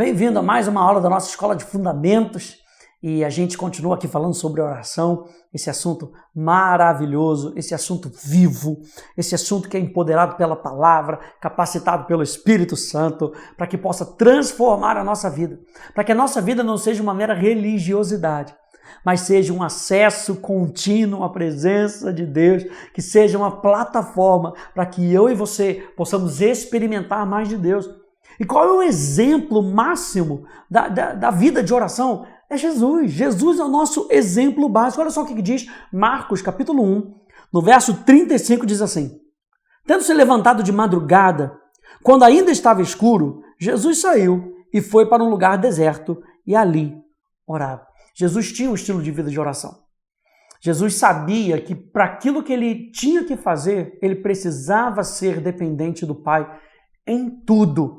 Bem-vindo a mais uma aula da nossa Escola de Fundamentos e a gente continua aqui falando sobre oração, esse assunto maravilhoso, esse assunto vivo, esse assunto que é empoderado pela palavra, capacitado pelo Espírito Santo, para que possa transformar a nossa vida, para que a nossa vida não seja uma mera religiosidade, mas seja um acesso contínuo à presença de Deus, que seja uma plataforma para que eu e você possamos experimentar mais de Deus. E qual é o exemplo máximo da vida de oração? É Jesus. Jesus é o nosso exemplo básico. Olha só o que diz Marcos, capítulo 1, no verso 35, diz assim: Tendo se levantado de madrugada, quando ainda estava escuro, Jesus saiu e foi para um lugar deserto e ali orava. Jesus tinha um estilo de vida de oração. Jesus sabia que para aquilo que ele tinha que fazer, ele precisava ser dependente do Pai em tudo,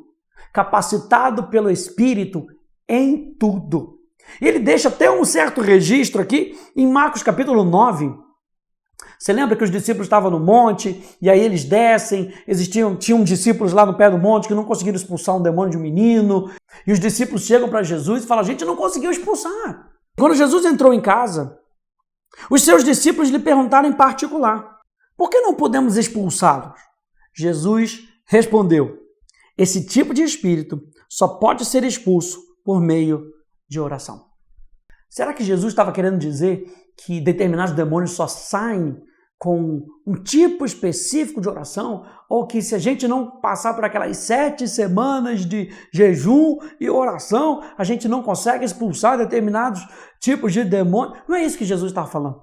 capacitado pelo Espírito em tudo. Ele deixa até um certo registro aqui em Marcos capítulo 9. Você lembra que os discípulos estavam no monte e aí eles descem, tinham discípulos lá no pé do monte que não conseguiram expulsar um demônio de um menino, e os discípulos chegam para Jesus e falam: a gente não conseguiu expulsar. Quando Jesus entrou em casa, os seus discípulos lhe perguntaram em particular: por que não podemos expulsá-los? Jesus respondeu: esse tipo de espírito só pode ser expulso por meio de oração. Será que Jesus estava querendo dizer que determinados demônios só saem com um tipo específico de oração? Ou que se a gente não passar por aquelas 7 semanas de jejum e oração, a gente não consegue expulsar determinados tipos de demônios? Não é isso que Jesus estava falando.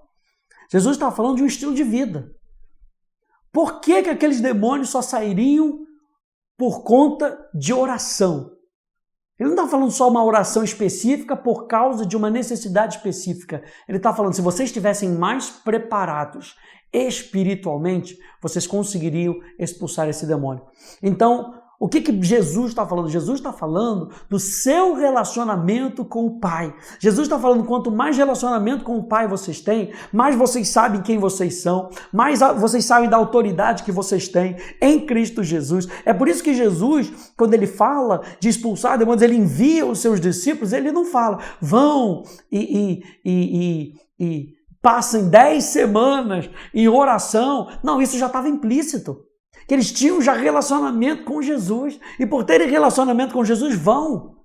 Jesus estava falando de um estilo de vida. Por que aqueles demônios só sairiam por conta de oração? Ele não está falando só uma oração específica por causa de uma necessidade específica. Ele está falando, se vocês estivessem mais preparados espiritualmente, vocês conseguiriam expulsar esse demônio. Então, o que Jesus está falando? Jesus está falando do seu relacionamento com o Pai. Jesus está falando, quanto mais relacionamento com o Pai vocês têm, mais vocês sabem quem vocês são, mais vocês sabem da autoridade que vocês têm em Cristo Jesus. É por isso que Jesus, quando ele fala de expulsar demônios, ele envia os seus discípulos, ele não fala, vão e passem 10 semanas em oração. Não, isso já estava implícito. Que eles tinham já relacionamento com Jesus. E por terem relacionamento com Jesus, vão.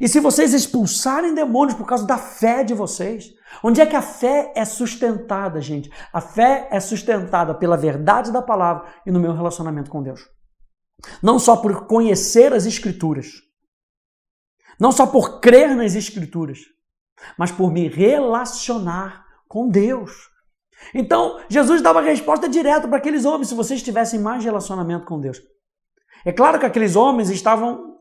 E se vocês expulsarem demônios por causa da fé de vocês, onde é que a fé é sustentada, gente? A fé é sustentada pela verdade da palavra e no meu relacionamento com Deus. Não só por conhecer as Escrituras, não só por crer nas Escrituras, mas por me relacionar com Deus. Então, Jesus dava a resposta direta para aqueles homens, se vocês tivessem mais relacionamento com Deus. É claro que aqueles homens estavam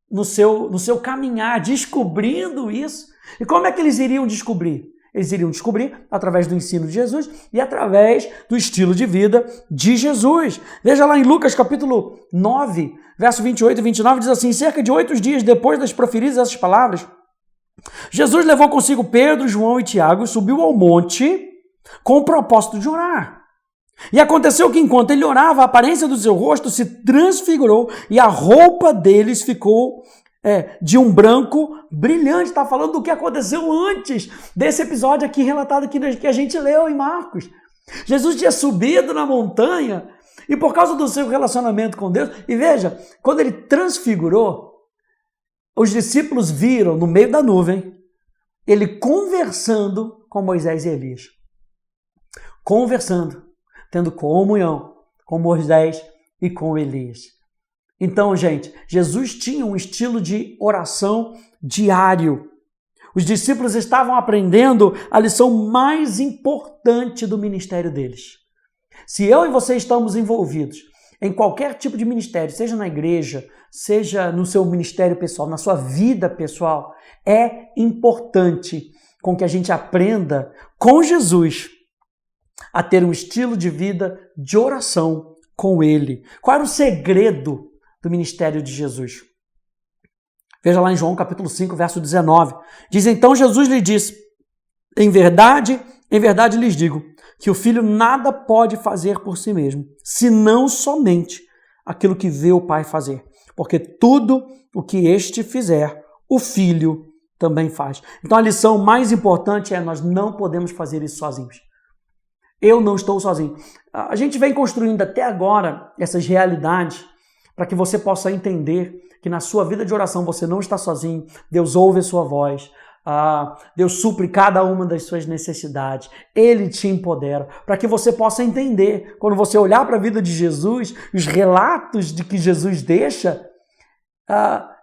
no seu caminhar, descobrindo isso. E como é que eles iriam descobrir? Eles iriam descobrir através do ensino de Jesus e através do estilo de vida de Jesus. Veja lá em Lucas capítulo 9, verso 28 e 29, diz assim: cerca de 8 dias depois das proferidas essas palavras, Jesus levou consigo Pedro, João e Tiago e subiu ao monte com o propósito de orar. E aconteceu que enquanto ele orava, a aparência do seu rosto se transfigurou e a roupa deles ficou de um branco brilhante. Está falando do que aconteceu antes desse episódio aqui relatado aqui que a gente leu em Marcos. Jesus tinha subido na montanha e por causa do seu relacionamento com Deus, e veja, quando ele transfigurou, os discípulos viram no meio da nuvem ele conversando com Moisés e Elias. Conversando, tendo comunhão com Moisés e com Elias. Então, gente, Jesus tinha um estilo de oração diário. Os discípulos estavam aprendendo a lição mais importante do ministério deles. Se eu e você estamos envolvidos em qualquer tipo de ministério, seja na igreja, seja no seu ministério pessoal, na sua vida pessoal, é importante com que a gente aprenda com Jesus a ter um estilo de vida de oração com Ele. Qual era o segredo do ministério de Jesus? Veja lá em João capítulo 5, verso 19. Diz, então Jesus lhe disse, em verdade lhes digo, que o Filho nada pode fazer por si mesmo, senão somente aquilo que vê o Pai fazer. Porque tudo o que este fizer, o Filho também faz. Então a lição mais importante é: nós não podemos fazer isso sozinhos. Eu não estou sozinho. A gente vem construindo até agora essas realidades para que você possa entender que na sua vida de oração você não está sozinho. Deus ouve a sua voz. Deus supre cada uma das suas necessidades. Ele te empodera para que você possa entender. Quando você olhar para a vida de Jesus, os relatos de que Jesus deixa,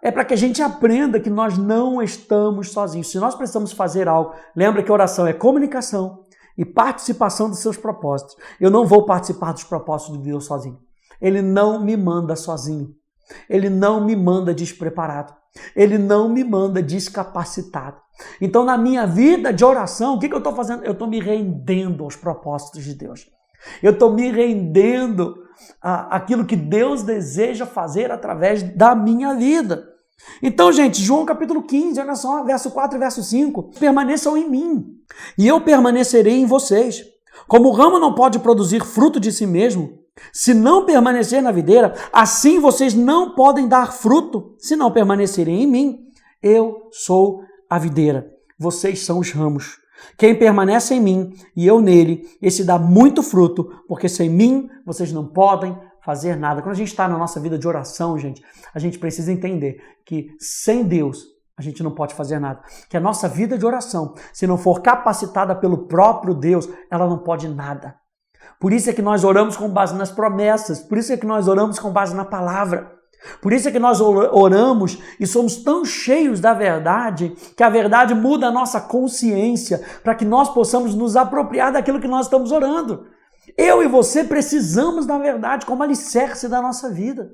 é para que a gente aprenda que nós não estamos sozinhos. Se nós precisamos fazer algo, lembra que a oração é comunicação e participação dos seus propósitos. Eu não vou participar dos propósitos de Deus sozinho. Ele não me manda sozinho. Ele não me manda despreparado. Ele não me manda descapacitado. Então, na minha vida de oração, o que eu estou fazendo? Eu estou me rendendo aos propósitos de Deus. Eu estou me rendendo àquilo que Deus deseja fazer através da minha vida. Então, gente, João capítulo 15, olha só, verso 4 e verso 5. Permaneçam em mim, e eu permanecerei em vocês. Como o ramo não pode produzir fruto de si mesmo, se não permanecer na videira, assim vocês não podem dar fruto, se não permanecerem em mim. Eu sou a videira, vocês são os ramos. Quem permanece em mim e eu nele, esse dá muito fruto, porque sem mim vocês não podem fazer nada. Quando a gente está na nossa vida de oração, gente, a gente precisa entender que sem Deus a gente não pode fazer nada. Que a nossa vida de oração, se não for capacitada pelo próprio Deus, ela não pode nada. Por isso é que nós oramos com base nas promessas, por isso é que nós oramos com base na palavra. Por isso é que nós oramos e somos tão cheios da verdade, que a verdade muda a nossa consciência, para que nós possamos nos apropriar daquilo que nós estamos orando. Eu e você precisamos da verdade como alicerce da nossa vida.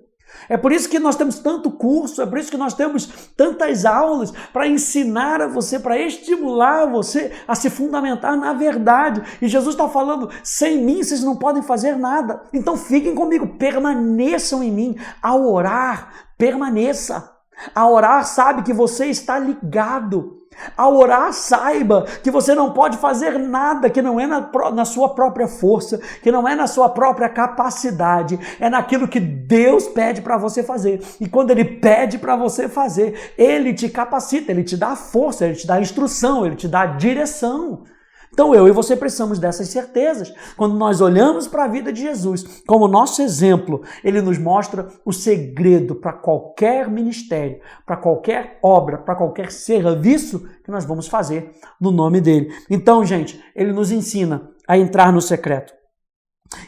É por isso que nós temos tanto curso, é por isso que nós temos tantas aulas para ensinar a você, para estimular você a se fundamentar na verdade. E Jesus está falando: sem mim vocês não podem fazer nada. Então fiquem comigo, permaneçam em mim. Ao orar, permaneça. Ao orar, sabe que você está ligado. Ao orar, saiba que você não pode fazer nada que não é na sua própria força, que não é na sua própria capacidade, é naquilo que Deus pede para você fazer. E quando Ele pede para você fazer, Ele te capacita, Ele te dá a força, Ele te dá a instrução, Ele te dá a direção. Então eu e você precisamos dessas certezas. Quando nós olhamos para a vida de Jesus como nosso exemplo, Ele nos mostra o segredo para qualquer ministério, para qualquer obra, para qualquer serviço que nós vamos fazer no nome dEle. Então, gente, Ele nos ensina a entrar no secreto.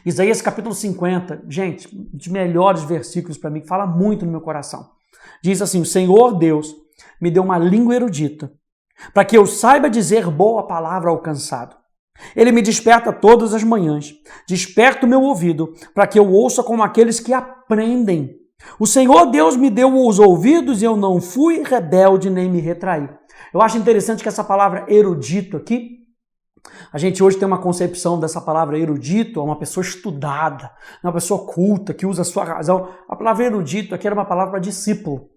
Isaías capítulo 50, gente, um dos melhores versículos para mim, que fala muito no meu coração. Diz assim: o Senhor Deus me deu uma língua erudita, para que eu saiba dizer boa palavra ao cansado. Ele me desperta todas as manhãs, desperta o meu ouvido, para que eu ouça como aqueles que aprendem. O Senhor Deus me deu os ouvidos e eu não fui rebelde nem me retraí. Eu acho interessante que essa palavra erudito aqui, a gente hoje tem uma concepção dessa palavra erudito, uma pessoa estudada, uma pessoa culta, que usa a sua razão. A palavra erudito aqui era uma palavra para discípulo.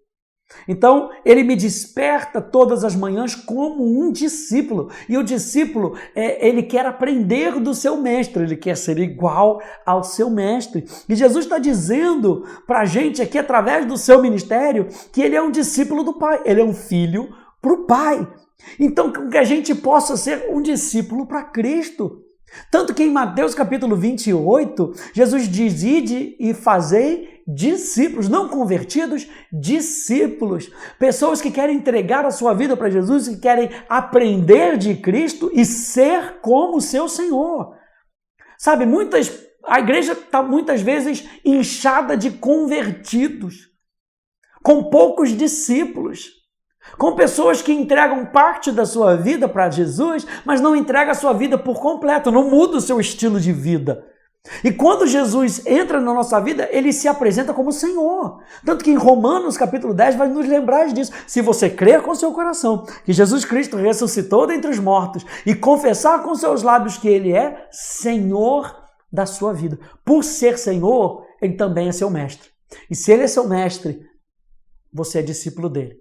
Então, ele me desperta todas as manhãs como um discípulo. E o discípulo, ele quer aprender do seu mestre, ele quer ser igual ao seu mestre. E Jesus está dizendo para a gente aqui, através do seu ministério, que ele é um discípulo do Pai, ele é um filho para o Pai. Então, que a gente possa ser um discípulo para Cristo. Tanto que em Mateus capítulo 28, Jesus diz: ide e fazei discípulos, não convertidos, discípulos. Pessoas que querem entregar a sua vida para Jesus, que querem aprender de Cristo e ser como seu Senhor. Sabe, a igreja está muitas vezes inchada de convertidos, com poucos discípulos. Com pessoas que entregam parte da sua vida para Jesus, mas não entregam a sua vida por completo, não muda o seu estilo de vida. E quando Jesus entra na nossa vida, ele se apresenta como Senhor. Tanto que em Romanos capítulo 10 vai nos lembrar disso. Se você crer com seu coração que Jesus Cristo ressuscitou dentre os mortos e confessar com seus lábios que ele é Senhor da sua vida. Por ser Senhor, ele também é seu mestre. E se ele é seu mestre, você é discípulo dele.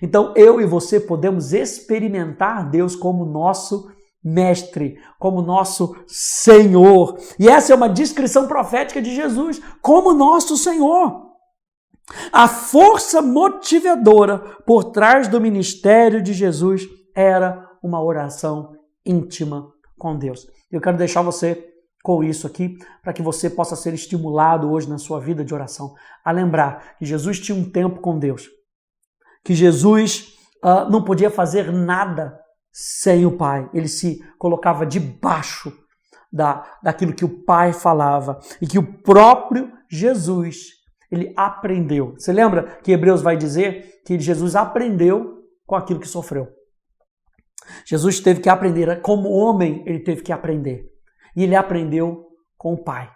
Então eu e você podemos experimentar Deus como nosso mestre, como nosso Senhor. E essa é uma descrição profética de Jesus como nosso Senhor. A força motivadora por trás do ministério de Jesus era uma oração íntima com Deus. Eu quero deixar você com isso aqui, para que você possa ser estimulado hoje na sua vida de oração, a lembrar que Jesus tinha um tempo com Deus, que Jesus não podia fazer nada sem o Pai. Ele se colocava debaixo daquilo que o Pai falava e que o próprio Jesus, ele aprendeu. Você lembra que Hebreus vai dizer que Jesus aprendeu com aquilo que sofreu. Jesus teve que aprender, como homem ele teve que aprender. E ele aprendeu com o Pai.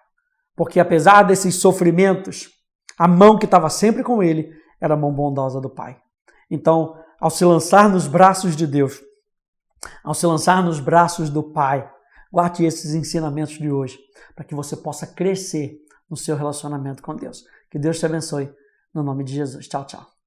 Porque apesar desses sofrimentos, a mão que estava sempre com ele era a mão bondosa do Pai. Então, ao se lançar nos braços de Deus, ao se lançar nos braços do Pai, guarde esses ensinamentos de hoje, para que você possa crescer no seu relacionamento com Deus. Que Deus te abençoe, no nome de Jesus. Tchau, tchau.